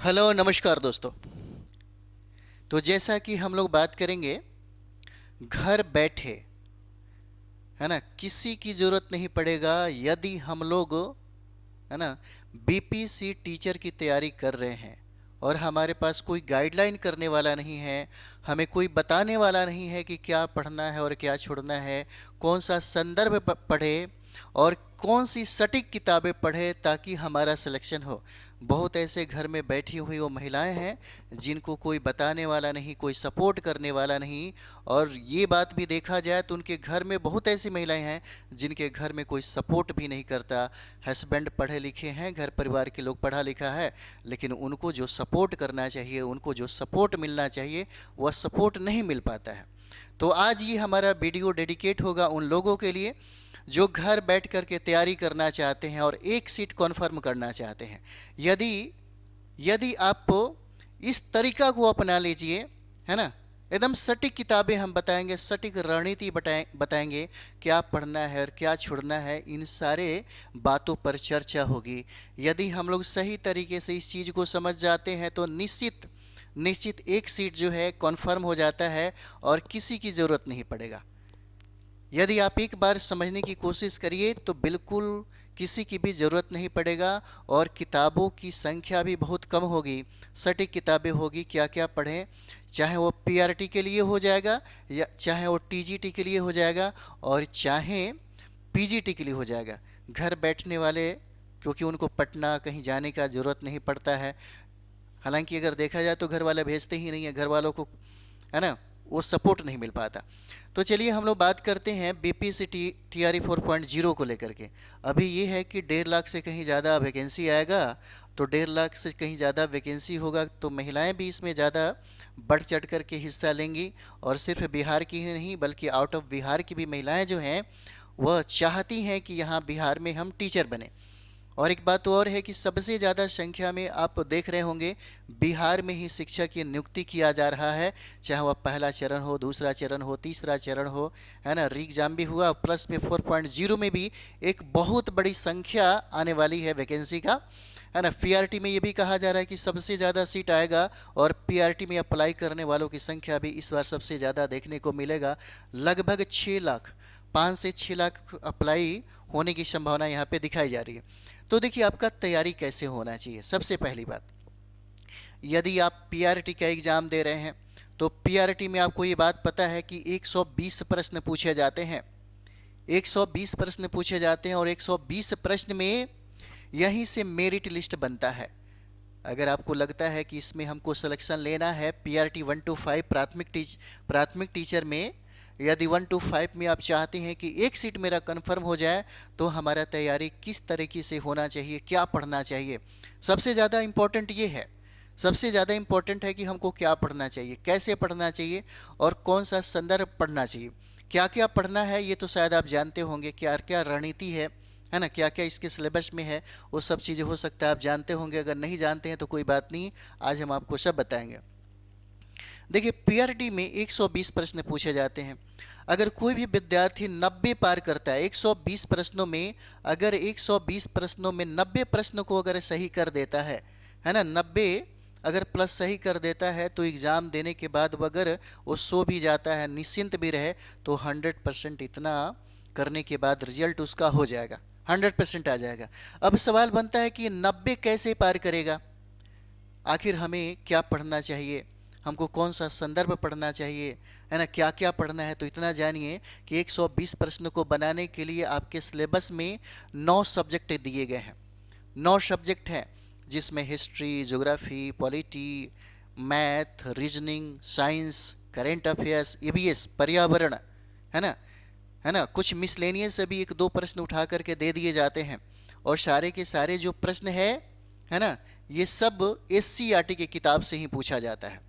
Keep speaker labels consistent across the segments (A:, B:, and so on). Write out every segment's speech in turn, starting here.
A: Hello नमस्कार दोस्तों। तो जैसा कि हम लोग बात करेंगे घर बैठे, है ना, किसी की ज़रूरत नहीं पड़ेगा यदि हम लोग, है ना, बीपीसी टीचर की तैयारी कर रहे हैं और हमारे पास कोई गाइडलाइन करने वाला नहीं है, हमें कोई बताने वाला नहीं है कि क्या पढ़ना है और क्या छोड़ना है, कौन सा संदर्भ पढ़े और कौन सी सटीक किताबें पढ़े ताकि हमारा सिलेक्शन हो। बहुत ऐसे घर में बैठी हुई वो महिलाएं हैं जिनको कोई बताने वाला नहीं, कोई सपोर्ट करने वाला नहीं। और ये बात भी देखा जाए तो उनके घर में बहुत ऐसी महिलाएं हैं जिनके घर में कोई सपोर्ट भी नहीं करता। हस्बैंड पढ़े लिखे हैं, घर परिवार के लोग पढ़ा लिखा है, लेकिन उनको जो सपोर्ट करना चाहिए, उनको जो सपोर्ट मिलना चाहिए, वह सपोर्ट नहीं मिल पाता है। तो आज ये हमारा वीडियो डेडिकेट होगा उन लोगों के लिए जो घर बैठ कर के तैयारी करना चाहते हैं और एक सीट कॉन्फर्म करना चाहते हैं। यदि यदि आप इस तरीका को अपना लीजिए, है ना, एकदम सटीक किताबें हम बताएंगे, सटीक रणनीति बताएंगे क्या पढ़ना है और क्या छोड़ना है, इन सारे बातों पर चर्चा होगी। यदि हम लोग सही तरीके से इस चीज़ को समझ जाते हैं तो निश्चित निश्चित एक सीट जो है कॉन्फर्म हो जाता है और किसी की ज़रूरत नहीं पड़ेगा। यदि आप एक बार समझने की कोशिश करिए तो बिल्कुल किसी की भी ज़रूरत नहीं पड़ेगा और किताबों की संख्या भी बहुत कम होगी। सटीक किताबें होगी, क्या क्या पढ़ें, चाहे वो पीआरटी के लिए हो जाएगा या चाहे वो टीजीटी के लिए हो जाएगा और चाहे पीजीटी के लिए हो जाएगा। घर बैठने वाले, क्योंकि उनको पटना कहीं जाने का ज़रूरत नहीं पड़ता है। हालांकि अगर देखा जाए तो घर वाले भेजते ही नहीं है, घर वालों को, है ना, वो सपोर्ट नहीं मिल पाता। तो चलिए हम लोग बात करते हैं बीपीएससी टीआरई 4.0 को लेकर के। अभी ये है कि 1.5 लाख से कहीं ज़्यादा वैकेंसी आएगा, तो 1.5 लाख से कहीं ज़्यादा वैकेंसी होगा तो महिलाएं भी इसमें ज़्यादा बढ़ चढ़ कर के हिस्सा लेंगी। और सिर्फ बिहार की ही नहीं बल्कि आउट ऑफ बिहार की भी महिलाएं जो हैं वह चाहती हैं कि यहाँ बिहार में हम टीचर बने। और एक बात और है कि सबसे ज़्यादा संख्या में आप देख रहे होंगे बिहार में ही शिक्षक की नियुक्ति किया जा रहा है, चाहे वह पहला चरण हो, दूसरा चरण हो, तीसरा चरण हो, है ना। री एग्जाम भी हुआ, प्लस में 4.0 में भी एक बहुत बड़ी संख्या आने वाली है वैकेंसी का, है ना। पीआरटी में ये भी कहा जा रहा है कि सबसे ज़्यादा सीट आएगा और पीआरटी में अप्लाई करने वालों की संख्या भी इस बार सबसे ज़्यादा देखने को मिलेगा। लगभग 6 लाख, 5 से 6 लाख अप्लाई होने की संभावना यहाँ पे दिखाई जा रही है। तो देखिए आपका तैयारी कैसे होना चाहिए। सबसे पहली बात, यदि आप पीआरटी का एग्ज़ाम दे रहे हैं तो पीआरटी में आपको ये बात पता है कि 120 प्रश्न पूछे जाते हैं। 120 प्रश्न पूछे जाते हैं और 120 प्रश्न में यहीं से मेरिट लिस्ट बनता है। अगर आपको लगता है कि इसमें हमको सिलेक्शन लेना है पीआरटी 1 to 5 प्राथमिक टीचर में, यदि 1 to 5 में आप चाहते हैं कि एक सीट मेरा कंफर्म हो जाए, तो हमारा तैयारी किस तरीके से होना चाहिए, क्या पढ़ना चाहिए, सबसे ज़्यादा इम्पोर्टेंट ये है। सबसे ज़्यादा इम्पोर्टेंट है कि हमको क्या पढ़ना चाहिए, कैसे पढ़ना चाहिए और कौन सा संदर्भ पढ़ना चाहिए। क्या क्या पढ़ना है ये तो शायद आप जानते होंगे, क्या क्या रणनीति है ना, क्या क्या इसके सिलेबस में है, वो सब चीज़ें हो सकता है आप जानते होंगे। अगर नहीं जानते हैं तो कोई बात नहीं, आज हम आपको सब बताएंगे। देखिए पीआरटी में 120 प्रश्न पूछे जाते हैं। अगर कोई भी विद्यार्थी 90 पार करता है 120 प्रश्नों में, अगर 120 प्रश्नों में 90 प्रश्नों को अगर सही कर देता है ना, 90 अगर प्लस सही कर देता है तो एग्ज़ाम देने के बाद अगर वो सो भी जाता है, निश्चिंत भी रहे, तो 100% इतना करने के बाद रिजल्ट उसका हो जाएगा, 100% आ जाएगा। अब सवाल बनता है कि 90 कैसे पार करेगा। आखिर हमें क्या पढ़ना चाहिए, हमको कौन सा संदर्भ पढ़ना चाहिए, है ना, क्या क्या पढ़ना है। तो इतना जानिए कि 120 प्रश्न को बनाने के लिए आपके सिलेबस में 9 सब्जेक्ट दिए गए हैं। 9 सब्जेक्ट हैं जिसमें history, geography, polity, math, reasoning, science, current affairs, EVS, पर्यावरण, है ना, है ना, कुछ मिसलेनियस से भी 1-2 प्रश्न उठा करके दे दिए जाते हैं। और सारे के सारे जो प्रश्न है ना, ये सब एससीईआरटी की किताब से ही पूछा जाता है।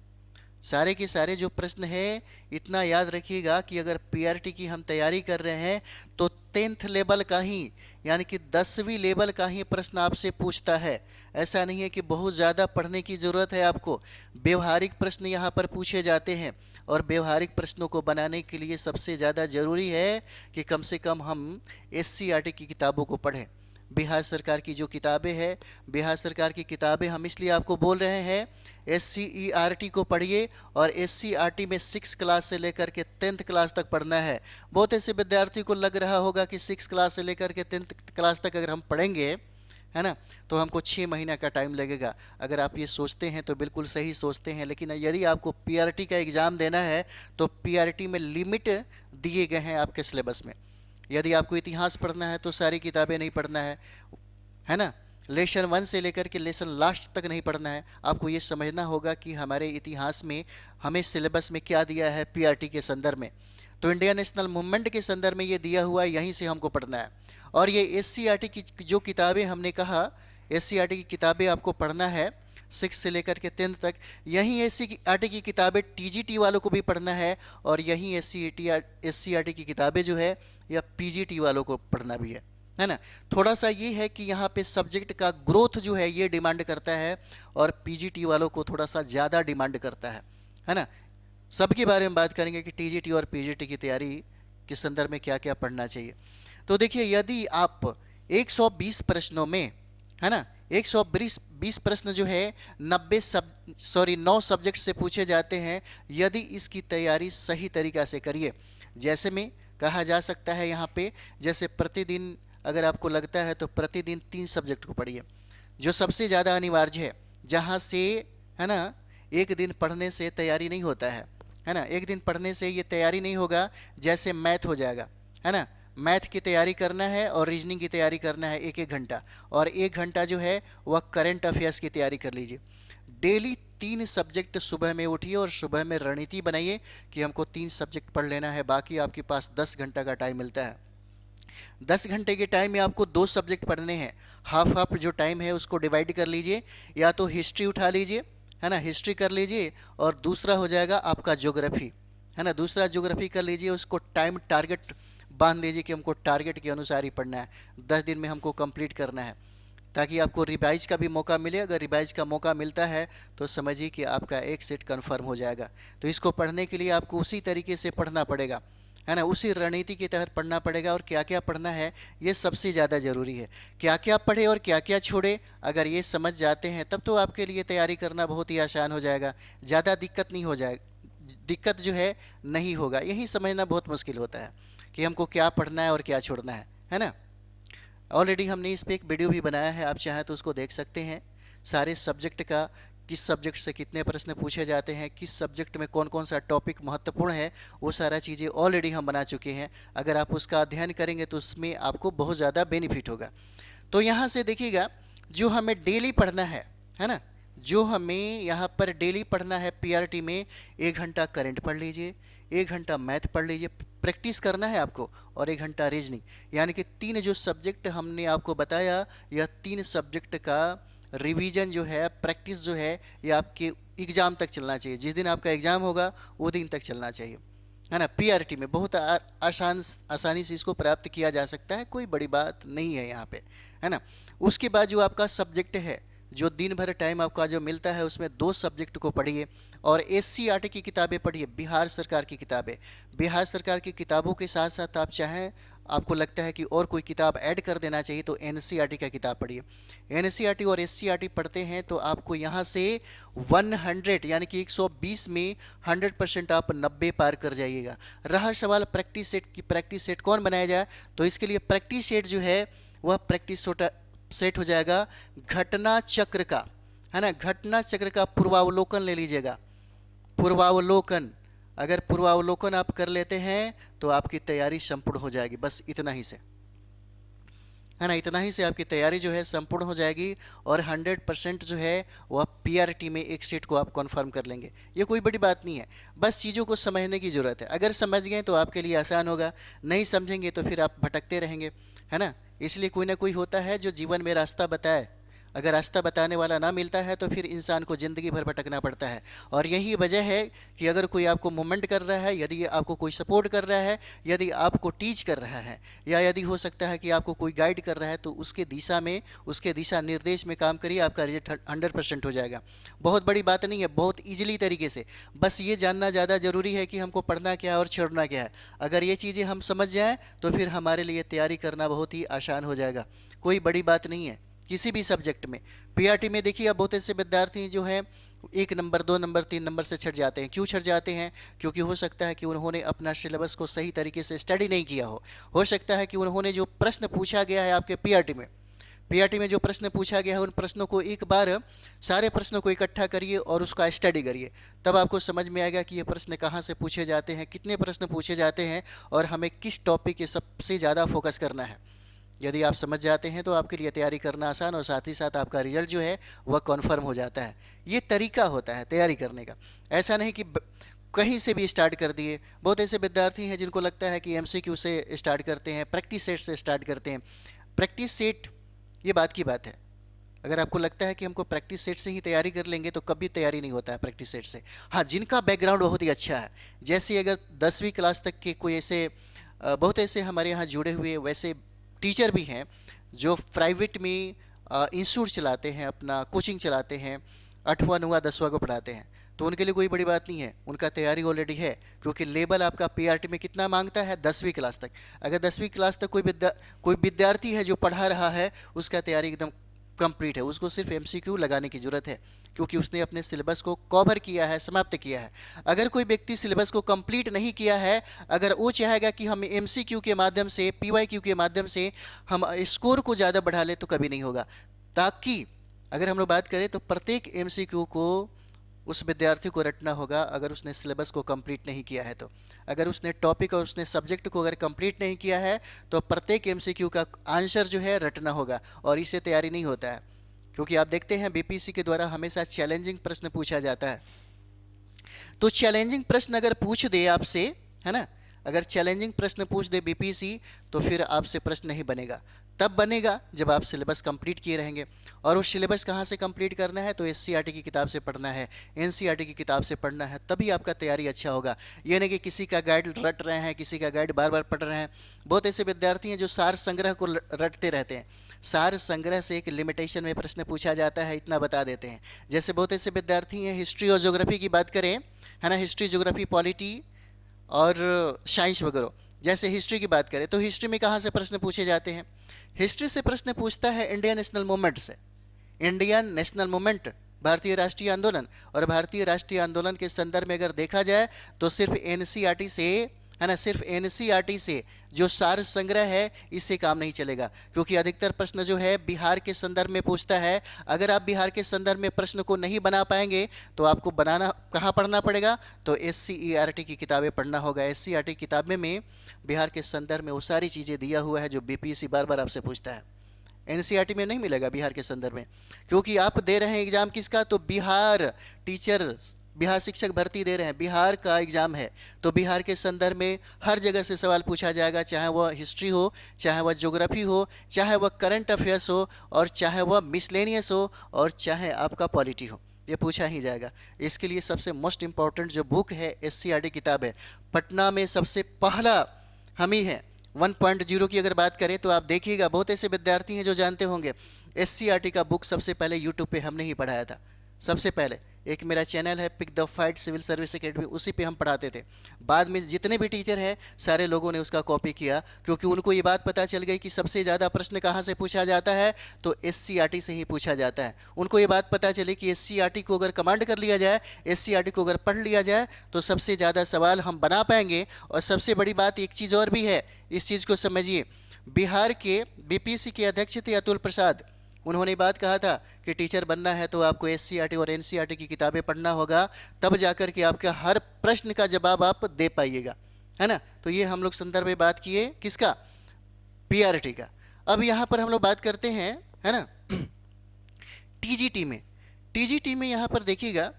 A: सारे के सारे जो प्रश्न है, इतना याद रखिएगा कि अगर पीआरटी की हम तैयारी कर रहे हैं तो 10th लेवल का ही, यानी कि 10वीं लेवल का ही प्रश्न आपसे पूछता है। ऐसा नहीं है कि बहुत ज़्यादा पढ़ने की ज़रूरत है आपको। व्यवहारिक प्रश्न यहाँ पर पूछे जाते हैं और व्यवहारिक प्रश्नों को बनाने के लिए सबसे ज़्यादा ज़रूरी है कि कम से कम हम एससीईआरटी की किताबों को पढ़ें। बिहार सरकार की जो किताबें हैं, बिहार सरकार की किताबें हम इसलिए आपको बोल रहे हैं, SCERT को पढ़िए और SCERT में 6 क्लास से लेकर के 10th क्लास तक पढ़ना है। बहुत ऐसे विद्यार्थी को लग रहा होगा कि 6 क्लास से लेकर के 10th क्लास तक अगर हम पढ़ेंगे, है ना, तो हमको 6 महीना का टाइम लगेगा। अगर आप ये सोचते हैं तो बिल्कुल सही सोचते हैं, लेकिन यदि आपको PRT का एग्ज़ाम देना है तो PRT में लिमिट दिए गए हैं आपके सिलेबस में। यदि आपको इतिहास पढ़ना है तो सारी किताबें नहीं पढ़ना है ना, लेसन 1 से लेकर के लेसन लास्ट तक नहीं पढ़ना है। आपको ये समझना होगा कि हमारे इतिहास में हमें सिलेबस में क्या दिया है PRT के संदर्भ में। तो इंडियन नेशनल मूवमेंट के संदर्भ में ये दिया हुआ है, यहीं से हमको पढ़ना है। और ये SCERT की जो किताबें हमने कहा, SCERT की किताबें आपको पढ़ना है 6 से लेकर के 10th तक। यहीं SCERT की किताबें TGT वालों को भी पढ़ना है, और यहीं SCERT की किताबें जो है या PGT वालों को पढ़ना भी है ना। थोड़ा सा ये है कि यहाँ पे सब्जेक्ट का ग्रोथ जो है ये डिमांड करता है, और PGT वालों को थोड़ा सा ज़्यादा डिमांड करता है ना। सबके बारे में बात करेंगे कि TGT और PGT की तैयारी के संदर्भ में क्या क्या पढ़ना चाहिए। तो देखिए, यदि आप 120 प्रश्नों में, है ना, 120 प्रश्न जो है 9 सब्जेक्ट से पूछे जाते हैं, यदि इसकी तैयारी सही तरीक़ा से करिए। जैसे में कहा जा सकता है यहाँ पे, जैसे प्रतिदिन अगर आपको लगता है तो प्रतिदिन 3 सब्जेक्ट को पढ़िए, जो सबसे ज़्यादा अनिवार्य है, जहाँ से, है ना, एक दिन पढ़ने से तैयारी नहीं होता है ना, एक दिन पढ़ने से ये तैयारी नहीं होगा। जैसे मैथ हो जाएगा, है ना, मैथ की तैयारी करना है और रीजनिंग की तैयारी करना है 1-1 घंटा, और 1 घंटा जो है वह करंट अफेयर्स की तैयारी कर लीजिए। डेली 3 सब्जेक्ट सुबह में उठिए और सुबह में रणनीति बनाइए कि हमको 3 सब्जेक्ट पढ़ लेना है, बाकी आपके पास 10 घंटा का टाइम मिलता है। 10 घंटे के टाइम में आपको 2 सब्जेक्ट पढ़ने हैं, हाफ हाफ जो टाइम है उसको डिवाइड कर लीजिए। या तो हिस्ट्री उठा लीजिए, है ना, हिस्ट्री कर लीजिए, और दूसरा हो जाएगा आपका ज्योग्राफी, है ना, दूसरा ज्योग्राफी कर लीजिए। उसको टाइम टारगेट बांध लीजिए कि हमको टारगेट के अनुसार ही पढ़ना है, 10 दिन में हमको कंप्लीट करना है, ताकि आपको रिवाइज का भी मौका मिले। अगर रिवाइज का मौका मिलता है तो समझिए कि आपका एक सेट कन्फर्म हो जाएगा। तो इसको पढ़ने के लिए आपको उसी तरीके से पढ़ना पड़ेगा, है ना, उसी रणनीति के तहत पढ़ना पड़ेगा। और क्या क्या पढ़ना है ये सबसे ज़्यादा ज़रूरी है। क्या क्या पढ़े और क्या क्या छोड़े, अगर ये समझ जाते हैं तब तो आपके लिए तैयारी करना बहुत ही आसान हो जाएगा, ज़्यादा दिक्कत नहीं हो जाएगा, दिक्कत जो है नहीं होगा। यही समझना बहुत मुश्किल होता है कि हमको क्या पढ़ना है और क्या छोड़ना है ना। ऑलरेडी हमने इस पर एक वीडियो भी बनाया है, आप चाहें तो उसको देख सकते हैं। सारे सब्जेक्ट का, किस सब्जेक्ट से कितने प्रश्न पूछे जाते हैं, किस सब्जेक्ट में कौन कौन सा टॉपिक महत्वपूर्ण है, वो सारा चीज़ें ऑलरेडी हम बना चुके हैं। अगर आप उसका अध्ययन करेंगे तो उसमें आपको बहुत ज़्यादा बेनिफिट होगा। तो यहाँ से देखिएगा, जो हमें डेली पढ़ना है ना, जो हमें यहाँ पर डेली पढ़ना है PRT में, 1 घंटा करंट पढ़ लीजिए, 1 घंटा मैथ पढ़ लीजिए, प्रैक्टिस करना है आपको, और 1 घंटा रीजनिंग। यानी कि 3 जो सब्जेक्ट हमने आपको बताया, यह 3 सब्जेक्ट का रिवीजन जो है, प्रैक्टिस जो है, ये आपके एग्ज़ाम तक चलना चाहिए। जिस दिन आपका एग्ज़ाम होगा वो दिन तक चलना चाहिए, है ना। PRT में बहुत आसानी से इसको प्राप्त किया जा सकता है, कोई बड़ी बात नहीं है यहाँ पे, है ना। उसके बाद जो आपका सब्जेक्ट है, जो दिन भर टाइम आपका जो मिलता है, उसमें 2 सब्जेक्ट को पढ़िए, और SCERT की किताबें पढ़िए, बिहार सरकार की किताबें। बिहार सरकार की किताबों के साथ साथ आप चाहें, आपको लगता है कि और कोई किताब ऐड कर देना चाहिए, तो NCERT का किताब पढ़िए। NCERT और SCERT पढ़ते हैं तो आपको यहाँ से 100 यानी कि 120 में 100% आप 90 पार कर जाइएगा। रहा सवाल प्रैक्टिस सेट की, प्रैक्टिस सेट कौन बनाया जाए, तो इसके लिए प्रैक्टिस सेट जो है वह प्रैक्टिस सेट हो जाएगा घटना चक्र का, है ना। घटना चक्र का पूर्वावलोकन ले लीजिएगा, पूर्वावलोकन। अगर पूर्वावलोकन आप कर लेते हैं तो आपकी तैयारी संपूर्ण हो जाएगी। बस इतना ही से, है ना, इतना ही से आपकी तैयारी जो है संपूर्ण हो जाएगी, और 100% जो है वह PRT में एक सेट को आप कन्फर्म कर लेंगे। ये कोई बड़ी बात नहीं है, बस चीज़ों को समझने की ज़रूरत है। अगर समझ गए तो आपके लिए आसान होगा, नहीं समझेंगे तो फिर आप भटकते रहेंगे, है ना। इसलिए कोई ना कोई होता है जो जीवन में रास्ता बताए, अगर रास्ता बताने वाला ना मिलता है तो फिर इंसान को ज़िंदगी भर भटकना पड़ता है। और यही वजह है कि अगर कोई आपको मूवमेंट कर रहा है, यदि आपको कोई सपोर्ट कर रहा है, यदि आपको टीच कर रहा है, या यदि हो सकता है कि आपको कोई गाइड कर रहा है, तो उसके दिशा में, उसके दिशा निर्देश में काम करिए, आपका रिजल्ट 100% हो जाएगा। बहुत बड़ी बात नहीं है, बहुत ईजिली तरीके से, बस ये जानना ज़्यादा ज़रूरी है कि हमको पढ़ना क्या है और छोड़ना क्या है। अगर ये चीज़ें हम समझ जाएँ तो फिर हमारे लिए तैयारी करना बहुत ही आसान हो जाएगा। कोई बड़ी बात नहीं है किसी भी सब्जेक्ट में। पीआरटी में देखिए, अब बहुत ऐसे विद्यार्थी जो हैं 1 नंबर, 2 नंबर, 3 नंबर से छट जाते हैं। क्यों छट जाते हैं? क्योंकि हो सकता है कि उन्होंने अपना सिलेबस को सही तरीके से स्टडी नहीं किया हो सकता है कि उन्होंने जो प्रश्न पूछा गया है आपके पीआरटी में जो प्रश्न पूछा गया है, उन प्रश्नों को एक बार, सारे प्रश्नों को इकट्ठा करिए और उसका स्टडी करिए, तब आपको समझ में आएगा कि ये प्रश्न कहाँ से पूछे जाते हैं, कितने प्रश्न पूछे जाते हैं और हमें किस टॉपिक के सबसे ज़्यादा फोकस करना है। यदि आप समझ जाते हैं तो आपके लिए तैयारी करना आसान और साथ ही साथ आपका रिजल्ट जो है वह कन्फर्म हो जाता है। ये तरीका होता है तैयारी करने का। ऐसा नहीं कि कहीं से भी स्टार्ट कर दिए। बहुत ऐसे विद्यार्थी हैं जिनको लगता है कि एमसीक्यू से स्टार्ट करते हैं, प्रैक्टिस सेट से स्टार्ट करते हैं। प्रैक्टिस सेट, ये बात की बात है। अगर आपको लगता है कि हमको प्रैक्टिस सेट से ही तैयारी कर लेंगे तो कभी तैयारी नहीं होता है प्रैक्टिस सेट से। हाँ, जिनका बैकग्राउंड बहुत ही अच्छा है, जैसे अगर 10वीं क्लास तक के कोई ऐसे बहुत ऐसे हमारे यहाँ जुड़े हुए वैसे टीचर भी हैं जो प्राइवेट में इंस्टीट्यूट चलाते हैं, अपना कोचिंग चलाते हैं, 8वां 9वां 10वां को पढ़ाते हैं, तो उनके लिए कोई बड़ी बात नहीं है, उनका तैयारी ऑलरेडी है। क्योंकि लेवल आपका पीआरटी में कितना मांगता है? 10वीं क्लास तक। अगर 10वीं क्लास तक कोई विद्यार्थी है जो पढ़ा रहा है, उसका तैयारी एकदम कंप्लीट है, उसको सिर्फ एमसीक्यू लगाने की ज़रूरत है, क्योंकि उसने अपने सिलेबस को कवर किया है, समाप्त किया है। अगर कोई व्यक्ति सिलेबस को कंप्लीट नहीं किया है, अगर वो चाहेगा कि हम एमसीक्यू के माध्यम से, पीवाईक्यू के माध्यम से हम स्कोर को ज़्यादा बढ़ा ले, तो कभी नहीं होगा। ताकि अगर हम लोग बात करें तो प्रत्येक एमसीक्यू को उस विद्यार्थी को रटना होगा, अगर उसने सिलेबस को कंप्लीट नहीं किया है तो। अगर उसने टॉपिक और उसने सब्जेक्ट को अगर कंप्लीट नहीं किया है तो प्रत्येक एमसीक्यू का आंसर जो है रटना होगा, और इससे तैयारी नहीं होता है। क्योंकि आप देखते हैं बीपीएससी के द्वारा हमेशा चैलेंजिंग प्रश्न पूछा जाता है। तो चैलेंजिंग प्रश्न अगर पूछ दे आपसे, है ना, अगर चैलेंजिंग प्रश्न पूछ दे बीपीएससी, तो फिर आपसे प्रश्न नहीं बनेगा। तब बनेगा जब आप सिलेबस कंप्लीट किए रहेंगे। और वो सिलेबस कहाँ से कंप्लीट करना है? तो एससीईआरटी की किताब से पढ़ना है, एनसीईआरटी की किताब से पढ़ना है, तभी आपका तैयारी अच्छा होगा। ये नहीं कि किसी का गाइड रट रहे हैं, किसी का गाइड बार बार पढ़ रहे हैं। बहुत ऐसे विद्यार्थी हैं जो सार संग्रह को रटते रहते हैं। सार संग्रह से एक लिमिटेशन में प्रश्न पूछा जाता है, इतना बता देते हैं। जैसे बहुत ऐसे विद्यार्थी हैं, हिस्ट्री और ज्योग्राफी की बात करें, है ना, हिस्ट्री, ज्योग्राफी, पॉलिटी और साइंस वगैरह। जैसे हिस्ट्री की बात करें तो हिस्ट्री में कहाँ से प्रश्न पूछे जाते हैं? हिस्ट्री से प्रश्न पूछता है इंडियन नेशनल मूवमेंट से। इंडियन नेशनल मूवमेंट, भारतीय राष्ट्रीय आंदोलन, और भारतीय राष्ट्रीय आंदोलन के संदर्भ में अगर देखा जाए तो सिर्फ एनसीईआरटी से, है ना, सिर्फ एनसीईआरटी से जो सार संग्रह है, इससे काम नहीं चलेगा। क्योंकि अधिकतर प्रश्न जो है बिहार के संदर्भ में पूछता है। अगर आप बिहार के संदर्भ में प्रश्न को नहीं बना पाएंगे तो आपको बनाना कहाँ पढ़ना पड़ेगा? तो एससीईआरटी की किताबें पढ़ना होगा। एससीईआरटी किताबें में बिहार के संदर्भ में वो सारी चीज़ें दिया हुआ है जो बीपीएससी बार बार आपसे पूछता है। एनसीईआरटी में नहीं मिलेगा बिहार के संदर्भ में, क्योंकि आप दे रहे हैं एग्जाम किसका? तो बिहार टीचर, बिहार शिक्षक भर्ती दे रहे हैं, बिहार का एग्जाम है। तो बिहार के संदर्भ में हर जगह से सवाल पूछा जाएगा, चाहे वह हिस्ट्री हो, चाहे वह ज्योग्राफी हो, चाहे वह करंट अफेयर्स हो, और चाहे वह मिसलेनियस हो, और चाहे आपका पॉलिटी हो, ये पूछा ही जाएगा। इसके लिए सबसे मोस्ट इंपॉर्टेंट जो बुक है एससीईआरटी किताब है। पटना में सबसे पहला हम ही हैं। 1.0 की अगर बात करें तो आप देखिएगा बहुत ऐसे विद्यार्थी हैं जो जानते होंगे एससीईआरटी का बुक सबसे पहले यूट्यूब पे हमने ही पढ़ाया था। सबसे पहले एक मेरा चैनल है pick the fight civil service academy, उसी पे हम पढ़ाते थे। बाद में जितने भी टीचर हैं सारे लोगों ने उसका कॉपी किया, क्योंकि उनको ये बात पता चल गई कि सबसे ज़्यादा प्रश्न कहाँ से पूछा जाता है? तो एससीईआरटी से ही पूछा जाता है। उनको ये बात पता चली कि एससीईआरटी को अगर कमांड कर लिया जाए, एससीईआरटी को अगर पढ़ लिया जाए तो सबसे ज़्यादा सवाल हम बना पाएंगे। और सबसे बड़ी बात एक चीज़ और भी है, इस चीज़ को समझिए। बिहार के बीपीएससी के अध्यक्ष थे अतुल प्रसाद, उन्होंने बात कहा था कि टीचर बनना है तो आपको एससीईआरटी और एनसीईआरटी की किताबें पढ़ना होगा, तब जाकर के आपका हर प्रश्न का जवाब आप दे पाइएगा, है ना। तो ये हम लोग संदर्भ में बात किए किसका? पीआरटी का। अब यहाँ पर हम लोग बात करते हैं, है ना, टीजीटी में। टीजीटी में यहाँ पर देखिएगा,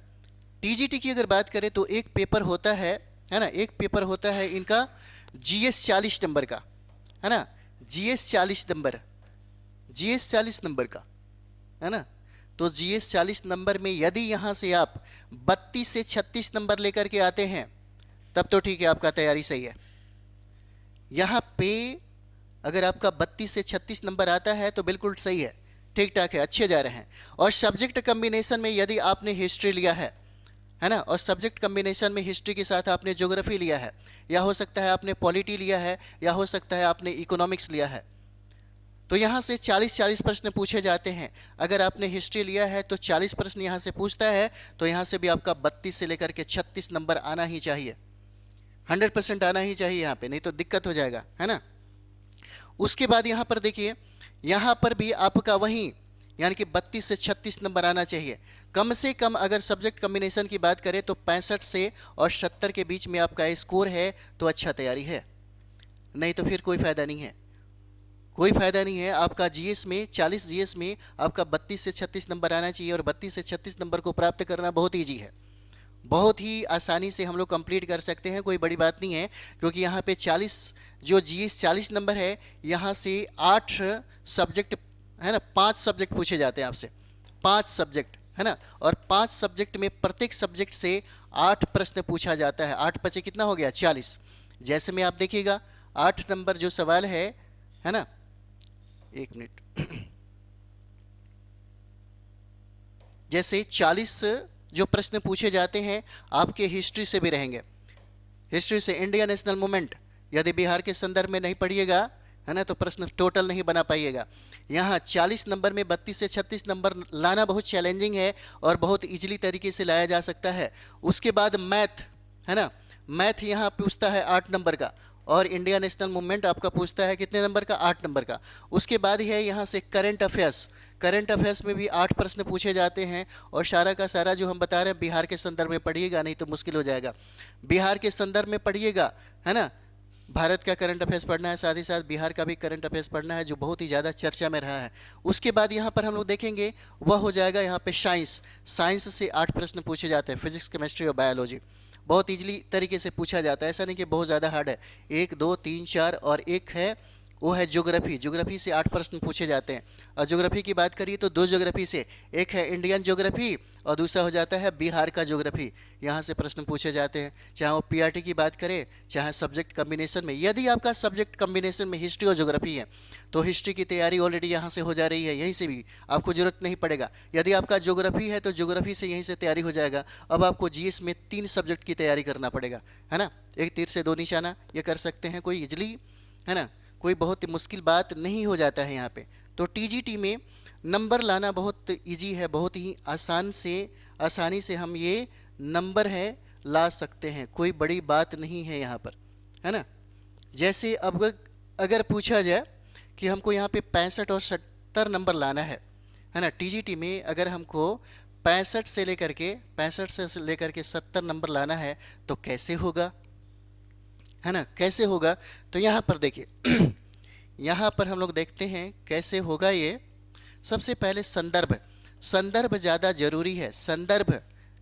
A: टीजीटी की अगर बात करें तो एक पेपर होता है ना, एक पेपर होता है इनका जीएस 40 नंबर का, है ना, जीएस 40 नंबर, जीएस 40 नंबर का। है ना। तो जीएस 40 नंबर में यदि यहाँ से आप 32 से 36 नंबर लेकर के आते हैं तब तो ठीक है, आपका तैयारी सही है। यहाँ पे अगर आपका 32 से 36 नंबर आता है तो बिल्कुल सही है, ठीक ठाक है, अच्छे जा रहे हैं। और सब्जेक्ट कम्बिनेशन में यदि आपने हिस्ट्री लिया है ना, और सब्जेक्ट कम्बिनेशन में हिस्ट्री के साथ आपने ज्योग्राफी लिया है, या हो सकता है आपने पॉलिटी लिया है, या हो सकता है आपने इकोनॉमिक्स लिया है, तो यहाँ से 40-40 प्रश्न पूछे जाते हैं। अगर आपने हिस्ट्री लिया है तो 40 प्रश्न यहाँ से पूछता है, तो यहाँ से भी आपका 32 से लेकर के 36 नंबर आना ही चाहिए, 100% आना ही चाहिए यहाँ पे, नहीं तो दिक्कत हो जाएगा, है ना। उसके बाद यहाँ पर देखिए, यहाँ पर भी आपका वही यानी कि 32 से 36 नंबर आना चाहिए कम से कम। अगर सब्जेक्ट कम्बिनेशन की बात करें तो 65 से और 70 के बीच में आपका स्कोर है तो अच्छा तैयारी है, नहीं तो फिर कोई फ़ायदा नहीं है, कोई फ़ायदा नहीं है। आपका जीएस में 40 जीएस में आपका 32 से 36 नंबर आना चाहिए, और 32 से 36 नंबर को प्राप्त करना बहुत ईजी है, बहुत ही आसानी से हम लोग कंप्लीट कर सकते हैं, कोई बड़ी बात नहीं है। क्योंकि यहाँ पे 40 जो जीएस 40 नंबर है, यहाँ से 8 सब्जेक्ट है ना, 5 सब्जेक्ट पूछे जाते हैं आपसे, 5 सब्जेक्ट है ना, और 5 सब्जेक्ट में प्रत्येक सब्जेक्ट से 8 प्रश्न पूछा जाता है। 8 पचे कितना हो गया, 40। जैसे में आप देखिएगा 8 नंबर जो सवाल है ना, एक मिनट, जैसे 40 जो प्रश्न पूछे जाते हैं आपके हिस्ट्री से भी रहेंगे, हिस्ट्री से। इंडियन नेशनल मूवमेंट यदि बिहार के संदर्भ में नहीं पढ़िएगा है ना, तो प्रश्न टोटल नहीं बना पाइएगा। यहाँ 40 नंबर में 32 से 36 नंबर लाना बहुत चैलेंजिंग है और बहुत इजीली तरीके से लाया जा सकता है। उसके बाद मैथ है ना, मैथ यहाँ पूछता है 8 नंबर का, और इंडिया नेशनल मूवमेंट आपका पूछता है कितने नंबर का, 8 नंबर का। उसके बाद है यहाँ से करंट अफेयर्स, करंट अफेयर्स में भी 8 प्रश्न पूछे जाते हैं, और सारा का सारा जो हम बता रहे हैं बिहार के संदर्भ में पढ़िएगा, नहीं तो मुश्किल हो जाएगा। बिहार के संदर्भ में पढ़िएगा है ना, भारत का करंट अफेयर्स पढ़ना है, साथ ही साथ बिहार का भी करंट अफेयर्स पढ़ना है, जो बहुत ही ज़्यादा चर्चा में रहा है। उसके बाद यहाँ पर हम लोग देखेंगे वह हो जाएगा यहाँ पे साइंस, साइंस से 8 प्रश्न पूछे जाते हैं, फिजिक्स, केमिस्ट्री और बायोलॉजी। बहुत इजीली तरीके से पूछा जाता है, ऐसा नहीं कि बहुत ज़्यादा हार्ड है। 1 2 3 4 और एक है वो है ज्योग्राफी, ज्योग्राफी से 8 प्रश्न पूछे जाते हैं। और ज्योग्राफी की बात करिए तो 2 ज्योग्राफी से, एक है इंडियन ज्योग्राफी और दूसरा हो जाता है बिहार का ज्योग्राफी, यहाँ से प्रश्न पूछे जाते हैं। चाहे वो पीआरटी की बात करें, चाहे सब्जेक्ट कम्बिनेशन में। यदि आपका सब्जेक्ट कम्बिनेशन में हिस्ट्री और ज्योग्राफी है तो हिस्ट्री की तैयारी ऑलरेडी यहाँ से हो जा रही है, यहीं से भी आपको जरूरत नहीं पड़ेगा। यदि आपका ज्योग्राफी है तो ज्योग्राफी से यहीं से तैयारी हो जाएगा। अब आपको जीएस में 3 सब्जेक्ट की तैयारी करना पड़ेगा, है ना। एक तीर से 2 निशाना, ये कर सकते हैं, कोई इजली है ना, कोई बहुत मुश्किल बात नहीं हो जाता है यहाँ पे। तो टीजीटी में नंबर लाना बहुत इजी है, बहुत ही आसानी से हम ये नंबर है ला सकते हैं, कोई बड़ी बात नहीं है यहाँ पर, है ना। जैसे अब अगर पूछा जाए कि हमको यहाँ पे 65 और 70 नंबर लाना है ना, टीजीटी में अगर हमको 65 से लेकर के 70 नंबर लाना है तो कैसे होगा, है ना, कैसे होगा। तो यहाँ पर देखिए यहाँ पर हम लोग देखते हैं कैसे होगा ये। सबसे पहले संदर्भ ज़्यादा जरूरी है, संदर्भ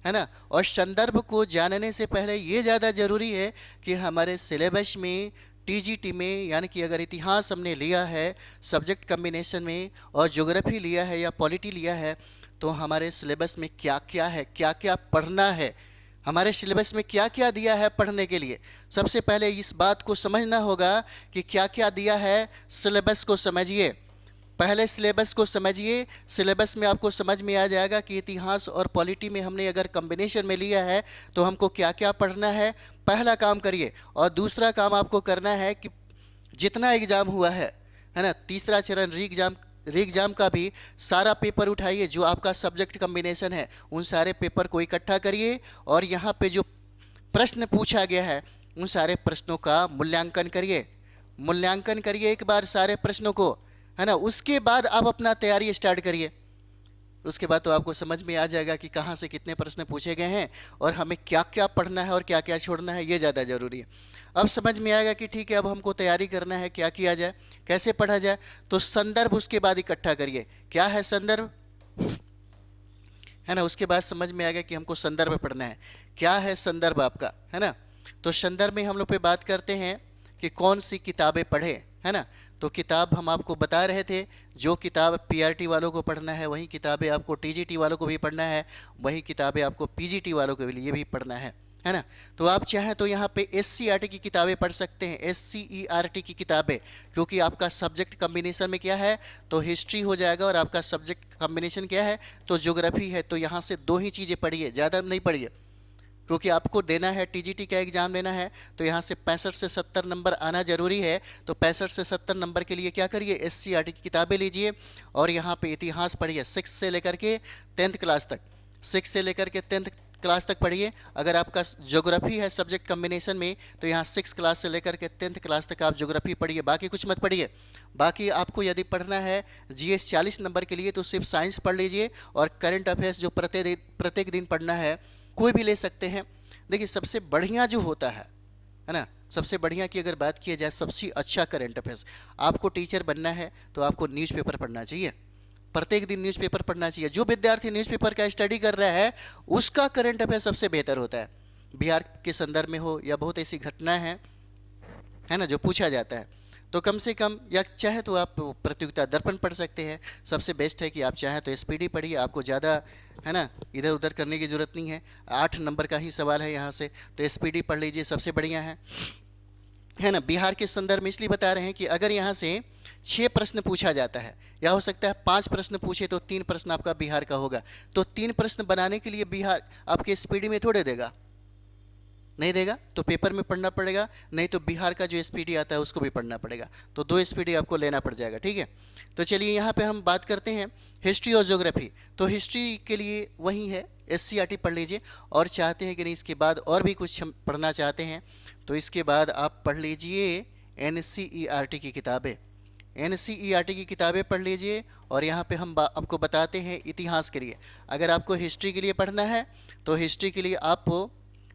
A: है ना। और संदर्भ को जानने से पहले ये ज़्यादा ज़रूरी है कि हमारे सिलेबस में टीजीटी में, यानी कि अगर इतिहास हमने लिया है सब्जेक्ट कम्बिनेशन में और ज्योग्राफी लिया है या पॉलिटी लिया है, तो हमारे सिलेबस में क्या क्या है, क्या क्या पढ़ना है, हमारे सिलेबस में क्या क्या दिया है पढ़ने के लिए। सबसे पहले इस बात को समझना होगा कि क्या क्या दिया है, सिलेबस को समझिए, पहले सिलेबस को समझिए। सिलेबस में आपको समझ में आ जाएगा कि इतिहास और पॉलिटी में हमने अगर कॉम्बिनेशन में लिया है तो हमको क्या क्या पढ़ना है, पहला काम करिए। और दूसरा काम आपको करना है कि जितना एग्ज़ाम हुआ है ना, तीसरा चरण री एग्ज़ाम का भी सारा पेपर उठाइए, जो आपका सब्जेक्ट कम्बिनेशन है उन सारे पेपर को इकट्ठा करिए, और यहाँ पे जो प्रश्न पूछा गया है उन सारे प्रश्नों का मूल्यांकन करिए एक बार सारे प्रश्नों को, है ना। उसके बाद आप अपना तैयारी स्टार्ट करिए। उसके बाद तो आपको समझ में आ जाएगा कि कहाँ से कितने प्रश्न पूछे गए हैं और हमें क्या क्या पढ़ना है और क्या क्या छोड़ना है, ये ज़्यादा ज़रूरी है। अब समझ में आएगा कि ठीक है, अब हमको तैयारी करना है, क्या किया जाए, कैसे पढ़ा जाए। तो संदर्भ उसके बाद इकट्ठा करिए, क्या है संदर्भ, है ना। उसके बाद समझ में आएगा कि हमको संदर्भ पढ़ना है, क्या है संदर्भ आपका, है ना। तो संदर्भ में हम लोग पे बात करते हैं कि कौन सी किताबें पढ़े, है ना। तो किताब हम आपको बता रहे थे, जो किताब पीआरटी वालों को पढ़ना है वही किताबें आपको टीजीटी वालों को भी पढ़ना है, वही किताबें आपको पीजीटी वालों के लिए भी पढ़ना है ना। तो आप चाहें तो यहाँ पे एससीईआरटी की किताबें पढ़ सकते हैं, एससीईआरटी की किताबें, क्योंकि आपका सब्जेक्ट कम्बिनेशन में क्या है, तो हिस्ट्री हो जाएगा, और आपका सब्जेक्ट कम्बिनेशन क्या है, तो ज्योग्राफी है। तो यहाँ से 2 ही चीज़ें पढ़िए, ज़्यादा नहीं पढ़िए, क्योंकि आपको देना है टीजीटी का एग्जाम देना है, तो यहाँ से 65 से 70 नंबर आना जरूरी है। तो 65 से 70 नंबर के लिए क्या करिए, एससीईआरटी की किताबें लीजिए, और यहाँ पे इतिहास पढ़िए 6 से लेकर के 10th क्लास तक, 6 से लेकर के 10th क्लास तक पढ़िए। अगर आपका ज्योग्राफी है सब्जेक्ट कम्बिनेशन में, तो यहाँ 6 क्लास से लेकर के 10th क्लास तक आप ज्योग्राफी पढ़िए, बाकी कुछ मत पढ़िए। बाकी आपको यदि पढ़ना है जीएस 40 नंबर के लिए, तो सिर्फ साइंस पढ़ लीजिए, और करंट अफेयर्स जो प्रत्येक दिन पढ़ना है, कोई भी ले सकते हैं। देखिए सबसे बढ़िया जो होता है ना, सबसे बढ़िया की अगर बात की जाए, सबसे अच्छा करंट अफेयर्स, आपको टीचर बनना है तो आपको न्यूज़पेपर पढ़ना चाहिए, प्रत्येक दिन न्यूज़पेपर पढ़ना चाहिए। जो विद्यार्थी न्यूज़पेपर का स्टडी कर रहा है, उसका करंट अफेयर सबसे बेहतर होता है, बिहार के संदर्भ में हो या बहुत ऐसी घटना है ना जो पूछा जाता है। तो कम से कम, या चाहे तो आप प्रतियोगिता दर्पण पढ़ सकते हैं, सबसे बेस्ट है कि आप चाहें तो एसपीडी पढ़िए, आपको ज़्यादा है ना इधर उधर करने की ज़रूरत नहीं है, 8 नंबर का ही सवाल है यहाँ से, तो एसपीडी पढ़ लीजिए, सबसे बढ़िया है ना। बिहार के संदर्भ में इसलिए बता रहे हैं कि अगर यहाँ से 6 प्रश्न पूछा जाता है, या हो सकता है 5 प्रश्न पूछे तो 3 प्रश्न आपका बिहार का होगा, तो 3 प्रश्न बनाने के लिए बिहार आपके एसपीडी में थोड़े देगा, नहीं देगा, तो पेपर में पढ़ना पड़ेगा, नहीं तो बिहार का जो एसपीडी आता है उसको भी पढ़ना पड़ेगा, तो 2 एसपीडी आपको लेना पड़ जाएगा, ठीक है। तो चलिए यहाँ पे हम बात करते हैं हिस्ट्री और ज्योग्राफी। तो हिस्ट्री के लिए वही है, एससीईआरटी पढ़ लीजिए, और चाहते हैं कि नहीं इसके बाद और भी कुछ हम पढ़ना चाहते हैं, तो इसके बाद आप पढ़ लीजिए एनसीईआरटी की किताबें, एनसीईआरटी की किताबें पढ़ लीजिए। और यहाँ पे हम आपको बताते हैं इतिहास के लिए, अगर आपको हिस्ट्री के लिए पढ़ना है तो हिस्ट्री के लिए आप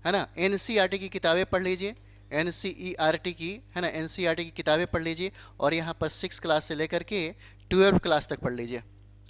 A: है ना एनसीईआरटी की किताबें पढ़ लीजिए, एनसीईआरटी की है ना एनसीईआरटी की किताबें पढ़ लीजिए, और यहाँ पर 6 क्लास से लेकर के 12 क्लास तक पढ़ लीजिए,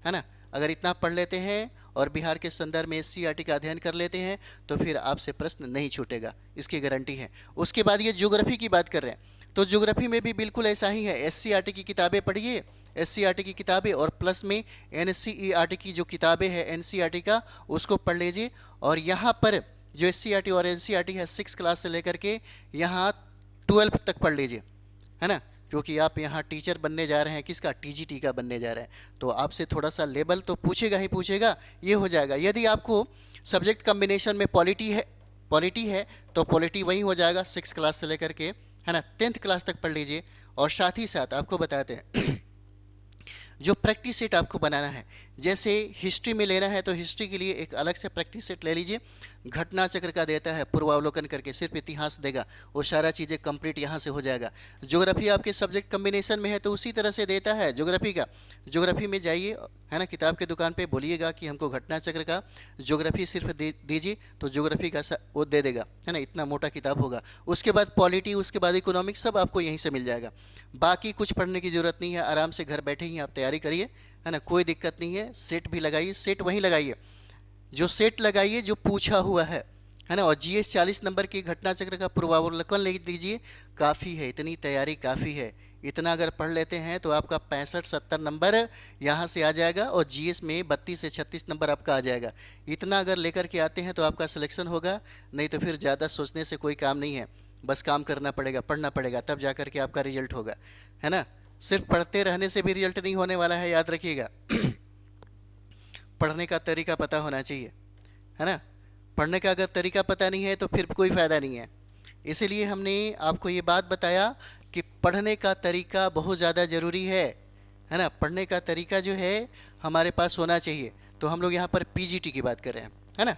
A: है ना। अगर इतना पढ़ लेते हैं और बिहार के संदर्भ में एससीईआरटी का अध्ययन कर लेते हैं, तो फिर आपसे प्रश्न नहीं छूटेगा, इसकी गारंटी है। उसके बाद ये ज्योग्राफी की बात कर रहे हैं, तो ज्योग्राफी में भी बिल्कुल ऐसा ही है, एससीईआरटी की किताबें पढ़िए, एससीईआरटी की किताबें, और प्लस में एनसीईआरटी की जो किताबें हैं एनसीईआरटी का, उसको पढ़ लीजिए। और यहाँ पर जो एससीईआरटी और एनसीईआरटी है 6 क्लास से लेकर के यहाँ 12 तक पढ़ लीजिए, है ना, क्योंकि आप यहाँ टीचर बनने जा रहे हैं, किसका, टीजीटी का बनने जा रहे हैं, तो आपसे थोड़ा सा लेवल तो पूछेगा ही पूछेगा, ये हो जाएगा। यदि आपको सब्जेक्ट कम्बिनेशन में पॉलिटी है तो पॉलिटी वही हो जाएगा 6 क्लास से लेकर के, है ना, 10th क्लास तक पढ़ लीजिए। और साथ ही साथ आपको बताते हैं जो प्रैक्टिस सेट आपको बनाना है, जैसे हिस्ट्री में लेना है तो हिस्ट्री के लिए एक अलग से प्रैक्टिस सेट ले लीजिए, घटना चक्र का देता है, पूर्वावलोकन करके सिर्फ इतिहास देगा, वो सारा चीज़ें कंप्लीट यहाँ से हो जाएगा। ज्योग्राफी आपके सब्जेक्ट कम्बिनेशन में है तो उसी तरह से देता है ज्योग्राफी का, ज्योग्राफी में जाइए, है ना, किताब के दुकान पे बोलिएगा कि हमको घटना चक्र का ज्योग्राफी सिर्फ दीजिए, तो ज्योग्राफी का वो दे देगा, है ना, इतना मोटा किताब होगा। उसके बाद पॉलिटी, उसके बाद इकोनॉमिक्स, सब आपको यहीं से मिल जाएगा। बाकी कुछ पढ़ने की ज़रूरत नहीं है, आराम से घर बैठे ही आप तैयारी करिए, है ना, कोई दिक्कत नहीं है। सेट भी लगाइए, सेट वहीं लगाइए जो सेट लगाइए जो पूछा हुआ है ना। और जीएस 40 नंबर की घटना चक्र का पूर्वावलोकन लिख दीजिए, काफ़ी है, इतनी तैयारी काफ़ी है। इतना अगर पढ़ लेते हैं तो आपका 65-70 नंबर यहाँ से आ जाएगा, और जीएस में 32 से 36 नंबर आपका आ जाएगा। इतना अगर लेकर के आते हैं तो आपका सिलेक्शन होगा, नहीं तो फिर ज़्यादा सोचने से कोई काम नहीं है, बस काम करना पड़ेगा, पढ़ना पड़ेगा, तब जा कर के आपका रिजल्ट होगा, है ना। सिर्फ पढ़ते रहने से भी रिजल्ट नहीं होने वाला है, याद रखिएगा। पढ़ने का तरीका पता होना चाहिए, है ना। पढ़ने का अगर तरीका पता नहीं है तो फिर कोई फ़ायदा नहीं है। इसीलिए हमने आपको ये बात बताया कि पढ़ने का तरीका बहुत ज़्यादा ज़रूरी है ना। पढ़ने का तरीका जो है हमारे पास होना चाहिए। तो हम लोग यहाँ पर पीजीटी की बात कर रहे हैं, है ना।